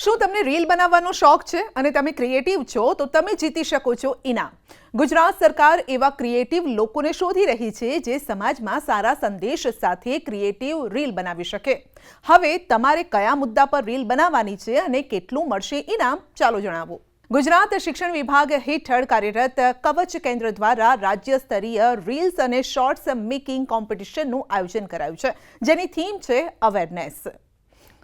શું તમને રીલ બનાવવાનો શોખ છે અને તમે ક્રિએટિવ છો તો તમે જીતી શકો છો ઇનામ। ગુજરાત સરકાર એવા ક્રિએટિવ લોકોને શોધી રહી છે જે સમાજમાં સારા સંદેશ સાથે ક્રિએટિવ રીલ બનાવી શકે। હવે તમારે કયા મુદ્દા પર રીલ બનાવવાની છે અને કેટલું મળશે ઇનામ, ચાલો જણાવો। ગુજરાત શિक्षण विभाग हेठળ કાર્યરત કવચ કેન્દ્ર દ્વારા રાજ્ય સ્તરીય રીલ્સ અને શોર્ટ્સ મેકિંગ કોમ્પિટિશનનું આયોજન કરાયું છે, જેની થીમ છે અવેરનેસ,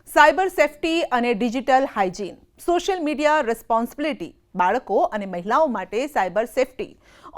સાયબર સેફટી અને digital hygiene, social media responsibility, બાળકો અને મહિલાઓ માટે સાયબર સેફટી,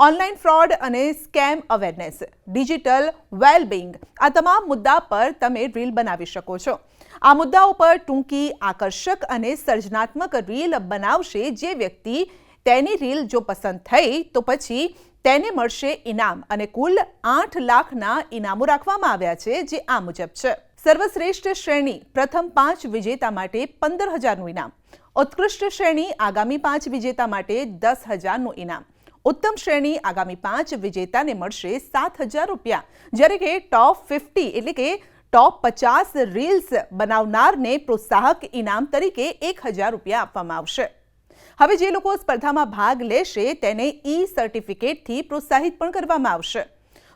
ઓનલાઈન ફ્રોડ અને સ્કેમ અવેરનેસ, ડિજિટલ વેલબિંગ, આ તમામ મુદ્દા પર તમે રીલ બનાવી શકો છો। આ મુદ્દાઓ પર ટૂંકી, આકર્ષક અને સર્જનાત્મક રીલ બનાવશે જે વ્યક્તિ તેની રીલ જો પસંદ થઈ તો પછી તેને મળશે ઇનામ અને કુલ 8 લાખના ઇનામો રાખવામાં આવ્યા છે, જે આ મુજબ છે। સર્વશ્રેષ્ઠ શ્રેણી પ્રથમ 5 વિજેતા માટે 15,000નું ઇનામ, ઉત્કૃષ્ટ શ્રેણી આગામી 5 વિજેતા માટે 10,000નું ઇનામ, ઉત્તમ શ્રેણી આગામી 5 વિજેતાને મળશે 7,000 રૂપિયા, જ્યારે કે ટોપ 50 એટલે કે ટોપ 50 રીલ્સ બનાવનારને પ્રોત્સાહક ઇનામ તરીકે 1,000 રૂપિયા આપવામાં આવશે। હવે જે લોકો સ્પર્ધામાં ભાગ લેશે તેને સર્ટિફિકેટથી પ્રોત્સાહિત પણ કરવામાં આવશે।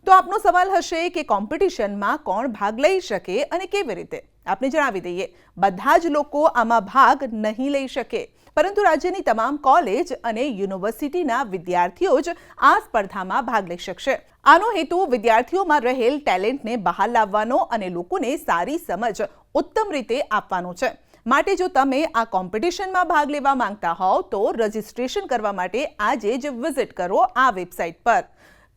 તો આપનો સવાલ હશે કે કોમ્પિટિશનમાં કોણ ભાગ લઈ શકે અને કેવી રીતે? આપને જણાવી દઈએ, બધા જ લોકો આમાં ભાગ નહીં લઈ શકે, પરંતુ રાજ્યની તમામ કોલેજ અને યુનિવર્સિટીના વિદ્યાર્થીઓ જ આ સ્પર્ધામાં ભાગ લઈ શકશે। આનો હેતુ વિદ્યાર્થીઓમાં રહેલ ટેલેન્ટને બહાર લાવવાનો અને લોકોને સારી સમજ ઉત્તમ રીતે આપવાનો છે। માટે જો તમે આ કોમ્પિટિશનમાં ભાગ લેવા માંગતા હોવ તો રજિસ્ટ્રેશન કરવા માટે આજે જ વિઝિટ કરો આ વેબસાઇટ પર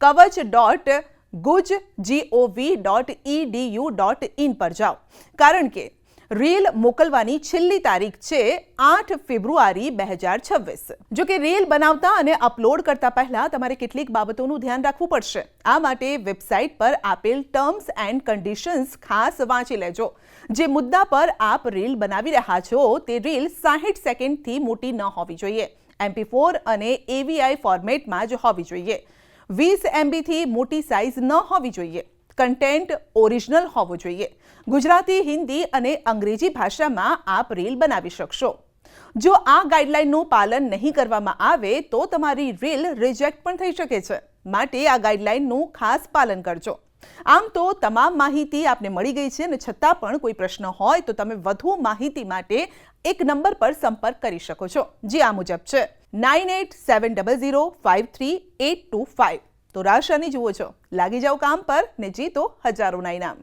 kavach.gov.edu.in પર જાઓ, કારણ કે રીલ મોકલવાની છેલ્લી તારીખ છે 8 ફેબ્રુઆરી 2026। જો કે રીલ બનાવતા અને અપલોડ કરતા પહેલા તમારે કેટલીક બાબતોનું ધ્યાન રાખવું પડશે। આ માટે વેબસાઇટ પર આપેલ ટર્મ્સ એન્ડ કન્ડિશન્સ ખાસ વાંચી લેજો। જે મુદ્દા પર આપ રીલ બનાવી રહ્યા છો તે રીલ 60 સેકન્ડથી મોટી ન હોવી જોઈએ, MP4 અને AVI ફોર્મેટમાં જ હોવી જોઈએ, 20 MB થી મોટી સાઇઝ ન હોવી જોઈએ, કન્ટેન્ટ ઓરિજિનલ હોવો જોઈએ, ગુજરાતી, हिंदी અને અંગ્રેજી ભાષામાં આપ રીલ બનાવી શકશો। જો આ ગાઈડલાઈનનું પાલન નહીં કરવામાં આવે તો તમારી રીલ રિજેક્ટ પણ થઈ શકે છે, માટે આ ગાઈડલાઈનનું ખાસ પાલન કરજો। આમ તો તમામ માહિતી આપને મળી ગઈ છે અને છતાં પણ કોઈ પ્રશ્ન હોય તો તમે વધુ માહિતી માટે એક નંબર પર સંપર્ક કરી શકો છો, જે આ મુજબ છે 9870053825। તો રાશિની જુઓ છો, લાગી જાઓ કામ પર ને જીતો હજારોના ઇનામ।